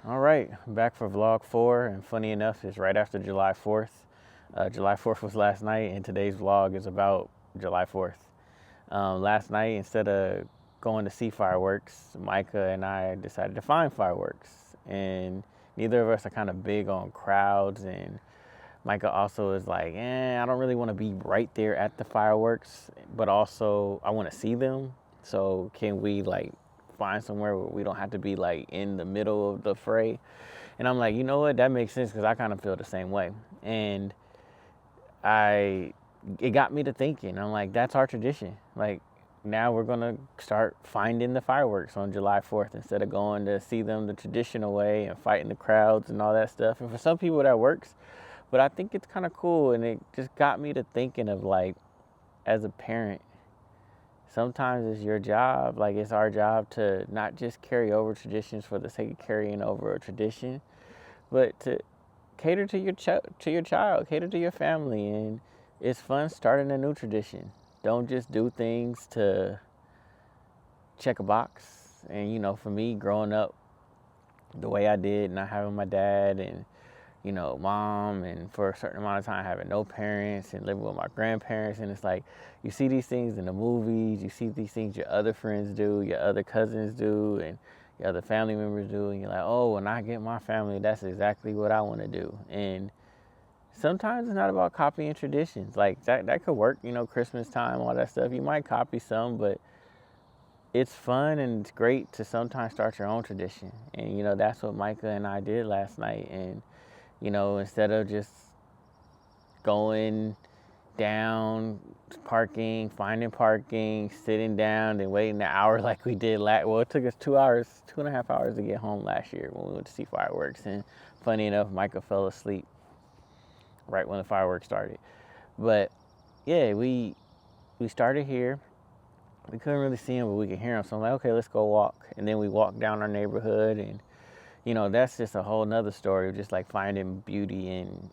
All right, back for vlog 4, and funny enough, it's right after July 4th. July 4th was last night, and today's vlog is about July 4th. Last night, instead of going to see fireworks, Micah and I decided to find fireworks. And neither of us are kind of big on crowds, and Micah also is like, I don't really want to be right there at the fireworks, but also I want to see them. So can we find somewhere where we don't have to be in the middle of the fray? And I'm like, you know what? That makes sense because I kind of feel the same way. And I, it got me to thinking. I'm like, that's our tradition. Like, now we're gonna start finding the fireworks on July 4th instead of going to see them the traditional way and fighting the crowds and all that stuff. And for some people that works, but I think it's kind of cool, and it just got me to thinking of as a parent, sometimes it's your job, it's our job to not just carry over traditions for the sake of carrying over a tradition, but to cater to your child, cater to your family, and it's fun starting a new tradition. Don't just do things to check a box. And for me, growing up the way I did, not having my dad and mom, and for a certain amount of time having no parents and living with my grandparents, and it's like you see these things in the movies, you see these things your other friends do, your other cousins do, and your other family members do, and you're like, oh, when I get my family, that's exactly what I want to do. And sometimes it's not about copying traditions. That could work, Christmas time, all that stuff. You might copy some, but it's fun and it's great to sometimes start your own tradition. And that's what Micah and I did last night. And instead of just going down, parking, finding parking, sitting down, and waiting an hour like we did well, it took us 2.5 hours to get home last year when we went to see fireworks. And funny enough, Micah fell asleep right when the fireworks started. But yeah, we started here. We couldn't really see him, but we could hear him. So I'm like, okay, let's go walk. And then we walked down our neighborhood, and that's just a whole nother story of just finding beauty in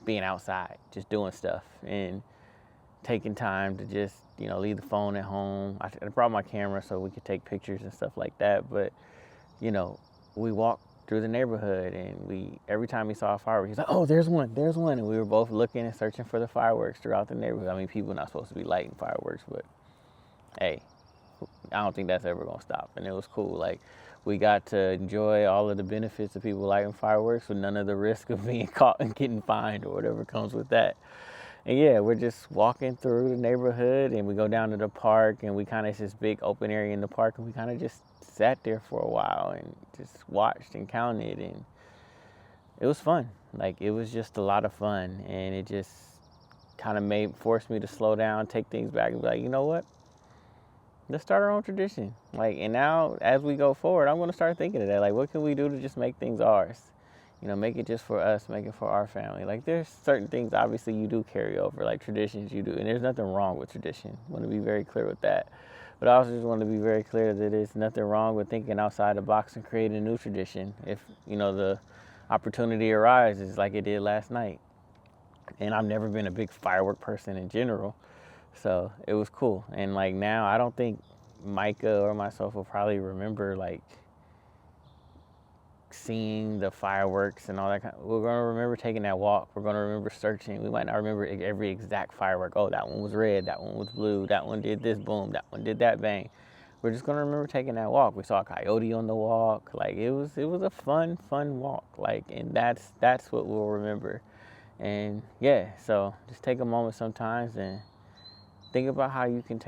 being outside, just doing stuff and taking time to just, leave the phone at home. I brought my camera so we could take pictures and stuff like that. But, we walked through the neighborhood, and every time we saw a firework, he's like, oh, there's one. And we were both looking and searching for the fireworks throughout the neighborhood. I mean, people are not supposed to be lighting fireworks, but hey, I don't think that's ever gonna stop. And it was cool. We got to enjoy all of the benefits of people lighting fireworks with none of the risk of being caught and getting fined or whatever comes with that. And yeah, we're just walking through the neighborhood, and we go down to the park, and it's this big open area in the park, and we kind of just sat there for a while and just watched and counted, and it was fun. It was just a lot of fun, and it just kind of forced me to slow down, take things back, and be like, you know what? Let's start our own tradition. And now as we go forward, I'm gonna start thinking of that. What can we do to just make things ours? Make it just for us, make it for our family. There's certain things obviously you do carry over, traditions you do, and there's nothing wrong with tradition. I want to be very clear with that. But I also just want to be very clear that there's nothing wrong with thinking outside the box and creating a new tradition if, the opportunity arises like it did last night. And I've never been a big firework person in general. So it was cool. And now I don't think Micah or myself will probably remember seeing the fireworks and all that. We're going to remember taking that walk. We're going to remember searching. We might not remember every exact firework. Oh, that one was red. That one was blue. That one did this boom. That one did that bang. We're just going to remember taking that walk. We saw a coyote on the walk. It was a fun walk. And that's what we'll remember. And yeah, so just take a moment sometimes and think about how you can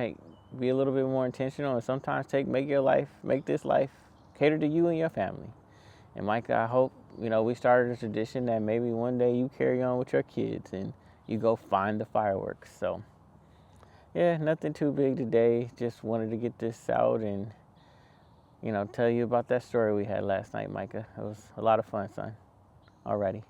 be a little bit more intentional, and sometimes make this life cater to you and your family. And Micah, I hope, we started a tradition that maybe one day you carry on with your kids and you go find the fireworks. So yeah, nothing too big today. Just wanted to get this out and, tell you about that story we had last night, Micah. It was a lot of fun, son. Alrighty.